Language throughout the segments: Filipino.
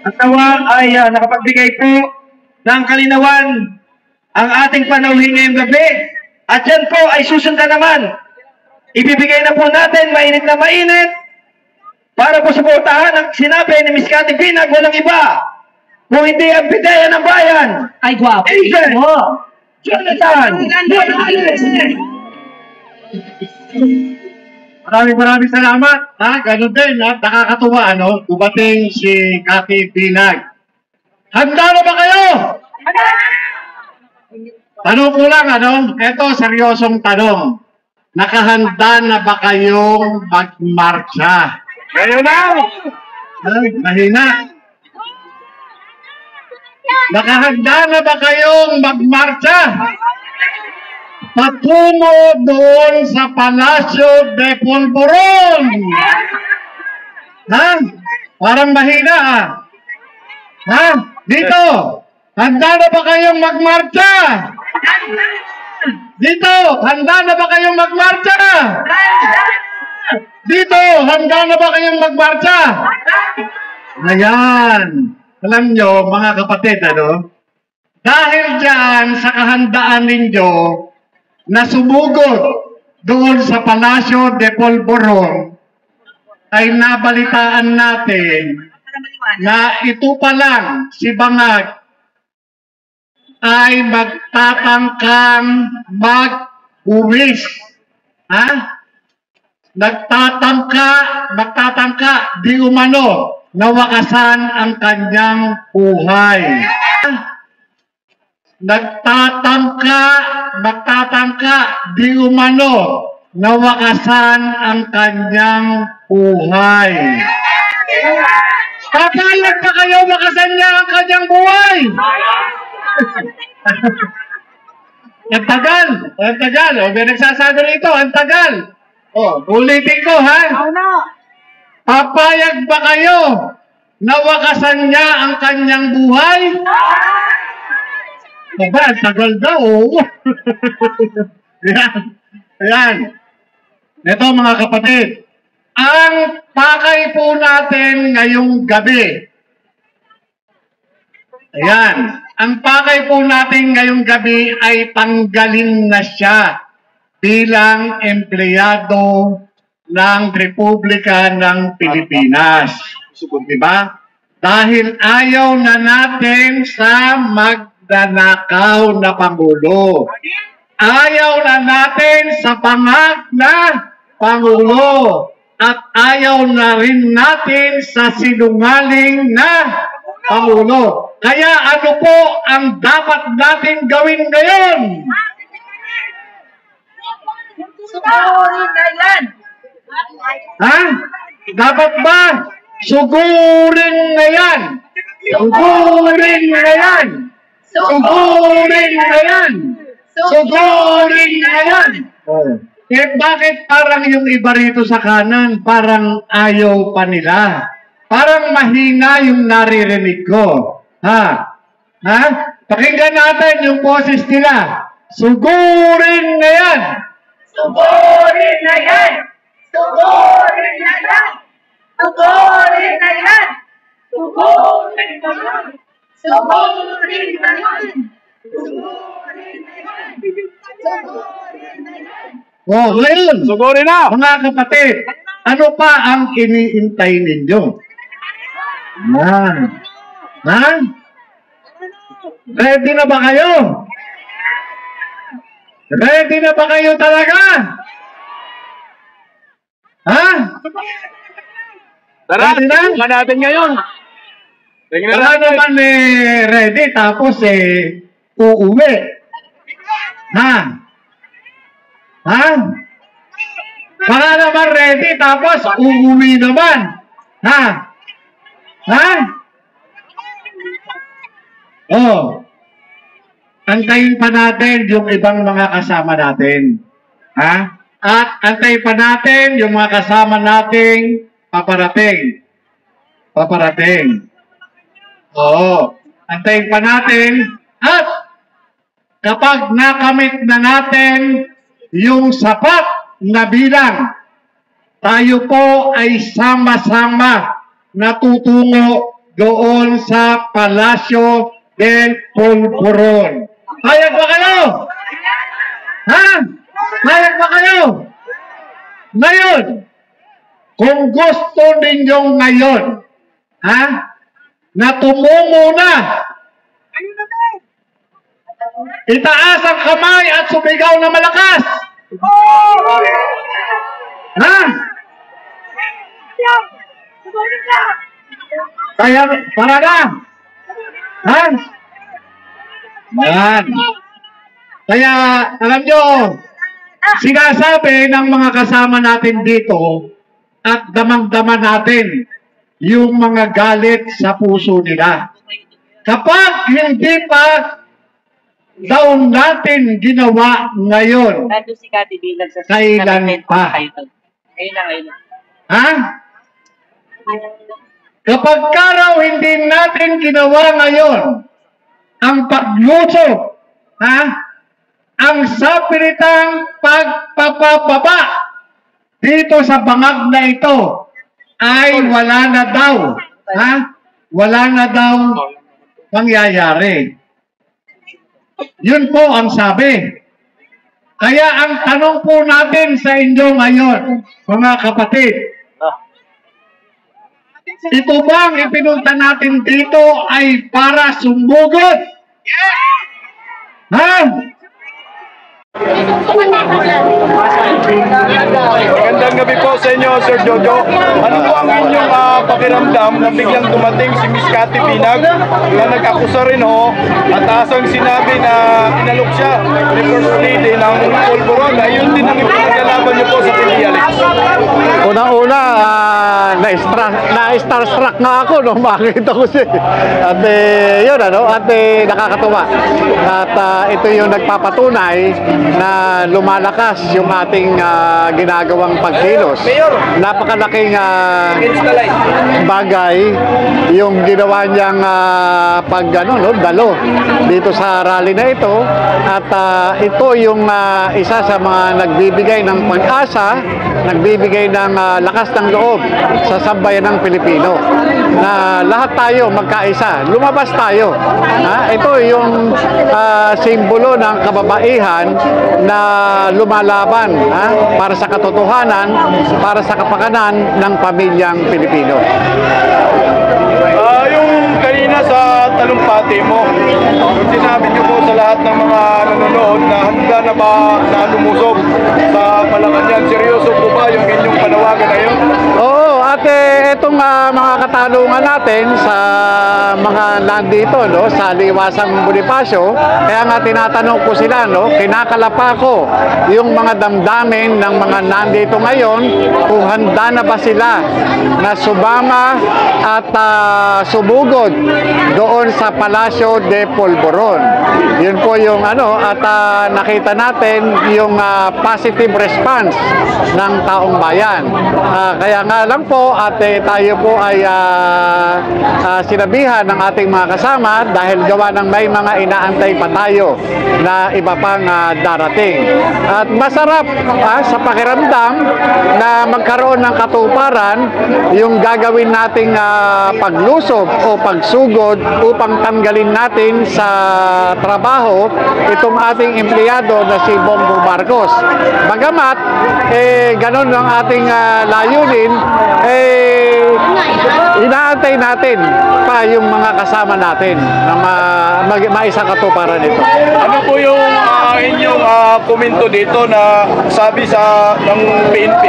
At nawa ay nakapagbigay po ng kalinawan ang ating panauhin ngayong gabi. At yan po ay susundan naman. Ibibigay na po natin mainit na mainit para po suportahan ang sinabi ni Miss Cathy Binag, walang iba. Kung hindi ang bideya ng bayan. Ay, guwapo. Asian. Jonathan. Maraming salamat. Ganun din, nakakatuwa, dumating si Cathy Binag. Handa na ba kayo? Tanong ko lang, Ito, seryosong tanong. Nakahanda na ba kayong magmarcha? Kayo na. Mahina. Nakahanda na ba kayong magmarcha? Patungo doon sa Palacio de Polvoron. Parang mahina Dito, handa na ba kayong magmarcha? Dito, handa na ba kayong magmarcha? Dito, handa na ba kayong magmarcha? Ayan. Alam nyo, mga kapatid, dahil dyan sa kahandaan ninyo na sumugod doon sa Palacio de Polvoron, ay nabalitaan natin na ito pa lang, si Bangag, ay magtatangkang mag-uwis. Magtatangka di umano na wakasan ang kanyang buhay. Magtatangka di umano na wakasan ang kanyang buhay. Papayag pa kayo wakasan niya ang kanyang buhay? Ang tagal. May nagsasabi rito, ang tagal. Ulitin ko, Papayag ba kayo na wakasan niya ang kanyang buhay? Ang tagal daw. Ayan. Ito, mga kapatid. Ang pakay po natin ngayong gabi. Ayan. Ang pakay po natin ngayong gabi ay tanggalin na siya bilang empleyado ng Republika ng Pilipinas. Diba? Dahil ayaw na natin sa magnanakaw na Pangulo. Ayaw na natin sa pangak na Pangulo. At ayaw na rin natin sa sinungaling na Pangulo. Kaya ano po ang dapat natin gawin ngayon? Sugurin na yan. Dapat ba? Sugurin na yan. Sugurin na yan. Sugurin na yan. Sugurin na yan. Bakit parang yung iba rito sa kanan, parang ayaw pa nila? Parang mahina yung naririnig ko. Pakinggan natin yung boses nila. Sugurin na yan. Sugurin na yan. Sugurin na yan. Sugurin na yan. Sugurin na yan. Sugurin na yan. Sugurin na yan. Sugurin na yan. Ngayon, Sugurin na. Mga kapatid, ano pa ang iniintay ninyo? Ready na ba kayo? Ready na ba kayo talaga? Tara, tingnan natin ngayon. Wala naman ready, tapos uuwi. Baka naman ready, tapos uuwi naman. Antayin pa natin yung ibang mga kasama natin. At antayin pa natin yung mga kasama nating paparating. Antayin pa natin. At kapag nakamit na natin yung sapat na bilang, tayo po ay sama-sama natutungo doon sa Palasyo del Polvoron. Hayag ba kayo? Ha? Hayag ba kayo? Ngayon, kung gusto ninyong ngayon, ha? Na tumungo na, itaas ang kamay at sumigaw na malakas. Ha? Kaya, para na. Ha? Yan. Kaya, alam nyo, sinasabi ng mga kasama natin dito at damang-dama natin yung mga galit sa puso nila. Kapag hindi pa daw natin ginawa ngayon, kailan pa? Ha? Kapag raw hindi natin ginawa ngayon ang paglusob, ha? Ang sapiritang pagpapababa dito sa bangag na ito ay wala na daw, ha? Wala na daw mangyayari. Yun po ang sabi. Kaya ang tanong po natin sa inyo ngayon, mga kapatid, ito bang ipinunta natin dito ay para sumugod? Ha? Magandang gabi po sa inyo, Sir Jojo. Ano po ang inyong pakiramdam na biglang dumating si Miss Cathy Binag na nag-akusa rin ho at asang sinabi na inalok siya ni First Lady ng Polvoron na yun din ang ipinaglalaban niyo po sa Pilipinas? Unang-una, na-starstruck nga ako nung makita ko siya. At yun, nakakatuwa. At ito yung nagpapatunay na lumalakas yung ating ginagawang pagkilos. Napakalaking bagay yung ginawa niyang dalo dito sa rally na ito. At ito yung isa sa mga nagbibigay ng pag-asa, nagbibigay ng lakas ng loob sa sambayan ng Pilipino na lahat tayo magkaisa, lumabas tayo. Ito yung simbolo ng kababaihan na lumalaban para sa katotohanan, para sa kapakanan ng pamilyang Pilipino. Yung kanina sa talumpati mo, sinabi niyo po sa lahat ng mga nanonood na handa na ba na lumusog sa Malacanang. Seryoso po ba yung inyong panawagan na yun? Oo, at itong mga katanungan natin sa mga nandito, sa Liwasang Bonifacio, kaya nga tinatanong ko sila, kinakalapa ko yung mga damdamin ng mga nandito ngayon kung handa na ba sila na sumama at sumugod doon sa Palasyo de Polvoron. Yun po yung at nakita natin yung positive response ng taong bayan. Kaya nga lang po at tayo po ay sinabihan ng ating mga kasama dahil gawa ng may mga inaantay pa tayo na iba pang darating. At masarap sa pakiramdam na magkaroon ng katuparan yung gagawin nating paglusob o pagsugod upang tanggalin natin sa trabaho itong ating empleyado na si Bongbong Marcos. Bagamat ganun ang ating layunin, inaantay natin pa yung mga kasama natin na maisa katuparan ito. Ano po yung inyong komento dito na sabi ng PNP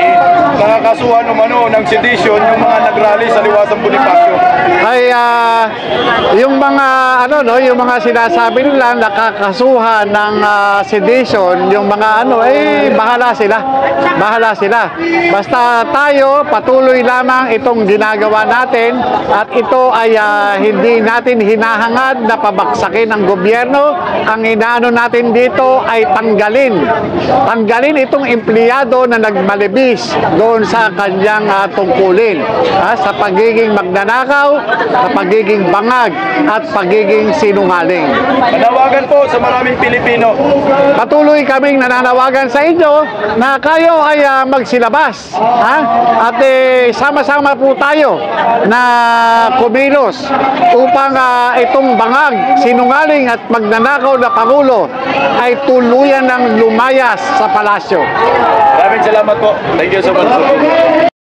nakakasuhan ng sedition yung mga nagrally sa Liwasang Bonifacio? Ay yung mga yung mga sinasabi nila nakakasuhan ng sedition, yung mga bahala sila. Basta tayo patuloy lamang itong ginagawa natin at ito ay hindi natin hinahangad na pabaksakin ng gobyerno. Ang inaano natin dito ay tanggalin itong empleyado na nagmalibis doon sa kanyang tungkulin, sa pagiging magnanakaw, sa pagiging bangag at pagiging maging sinungaling. Manawagan po sa maraming Pilipino. Patuloy kaming nananawagan sa inyo na kayo ay magsilabas. Ha? At sama-sama po tayo na kumilos upang itong bangag, sinungaling at magnanakaw na Pangulo ay tuluyan ng lumayas sa palasyo. Maraming salamat po. Thank you so much.